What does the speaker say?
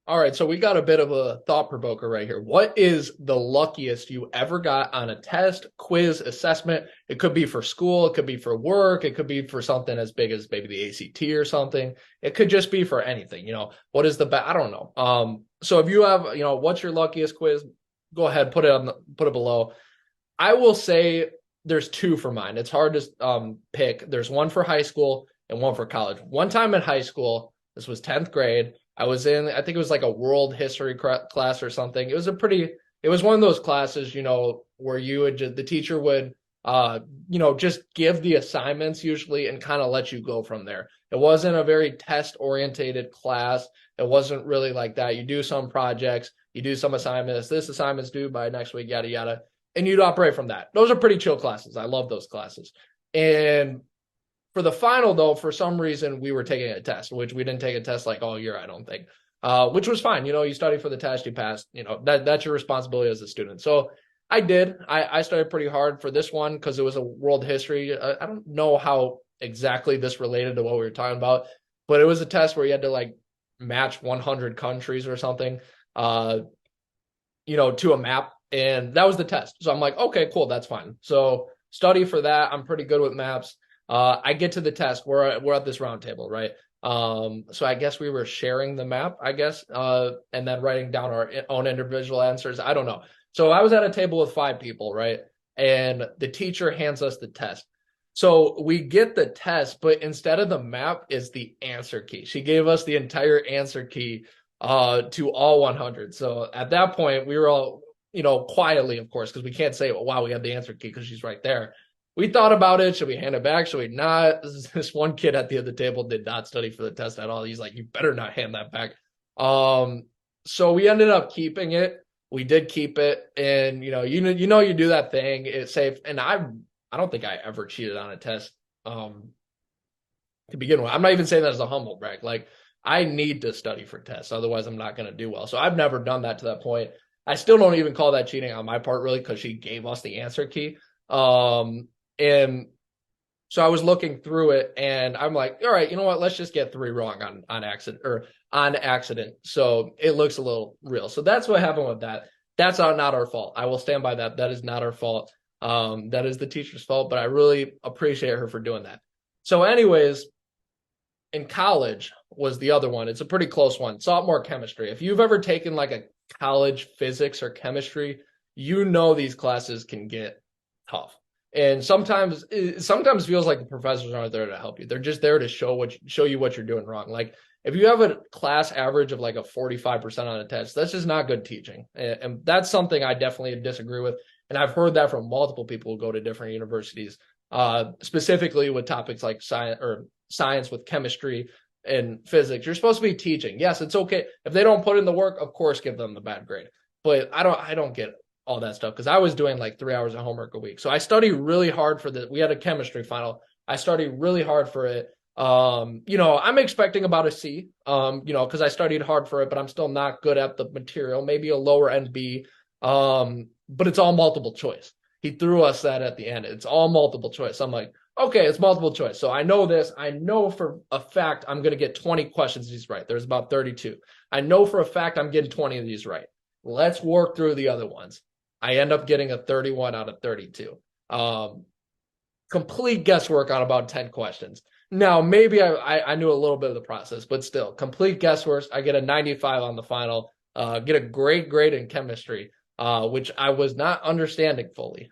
All right, so we got a bit of a thought provoker right here. What is the luckiest you ever got on a test, quiz, assessment? It could be for school, it could be for work, it could be for something as big as maybe the ACT or something. It could just be for anything. What is the best? I don't know. So if you have, what's your luckiest quiz? Go ahead, put it below. I will say there's two for mine. It's hard to pick. There's one for high school and one for college. One time in high school, this was 10th grade. I was in, I think it was like a world history class or something. It was one of those classes, where the teacher would, just give the assignments usually and kind of let you go from there. It wasn't a very test orientated class. It wasn't really like that. You do some projects, you do some assignments. This assignment's due by next week, yada, yada. And you'd operate from that. Those are pretty chill classes. I love those classes. And for the final, though, for some reason, we were taking a test, which we didn't take a test like all year, I don't think, which was fine. You study for the test, you pass, that's your responsibility as a student. So I did. I studied pretty hard for this one because it was a world history. I don't know how exactly this related to what we were talking about, but it was a test where you had to like match 100 countries or something, to a map. And that was the test. So I'm like, okay, cool, that's fine. So study for that. I'm pretty good with maps. I get to the test. We're at this round table, right? So I guess we were sharing the map, I guess, and then writing down our own individual answers. I don't know. So I was at a table with 5 people, right? And the teacher hands us the test. So we get the test, but instead of the map is the answer key. She gave us the entire answer key to all 100. So at that point, we were all, quietly, of course, because we can't say, oh, wow, we have the answer key because she's right there. We thought about it. Should we hand it back? Should we not? This one kid at the other table did not study for the test at all. He's like, you better not hand that back. So we ended up keeping it. We did keep it. And, you do that thing. It's safe. And I don't think I ever cheated on a test to begin with. I'm not even saying that as a humble brag. Like, I need to study for tests. Otherwise, I'm not going to do well. So I've never done that to that point. I still don't even call that cheating on my part, really, because she gave us the answer key. And so I was looking through it and I'm like, all right, you know what? Let's just get 3 wrong on accident. So it looks a little real. So that's what happened with that. That's not our fault. I will stand by that. That is not our fault. That is the teacher's fault, but I really appreciate her for doing that. So anyways, in college was the other one. It's a pretty close one. Sophomore chemistry. If you've ever taken like a college physics or chemistry, these classes can get tough. And sometimes feels like the professors aren't there to help you. They're just there to show you what you're doing wrong. Like if you have a class average of like a 45% on a test, that's just not good teaching. And that's something I definitely disagree with. And I've heard that from multiple people who go to different universities, specifically with topics like science with chemistry and physics. You're supposed to be teaching. Yes, it's okay. If they don't put in the work, of course, give them the bad grade. But I don't get all that stuff because I was doing like 3 hours of homework a week. So I studied really hard for we had a chemistry final. I studied really hard for it. I'm expecting about a C, because I studied hard for it, but I'm still not good at the material, maybe a lower end B. But it's all multiple choice. He threw us that at the end. It's all multiple choice. I'm like, okay, it's multiple choice. So I know this. I know for a fact I'm going to get 20 questions of these right. There's about 32. I know for a fact I'm getting 20 of these right. Let's work through the other ones. I end up getting a 31 out of 32. Complete guesswork on about 10 questions. Now, maybe I knew a little bit of the process, but still, complete guesswork. I get a 95 on the final, get a great grade in chemistry, which I was not understanding fully.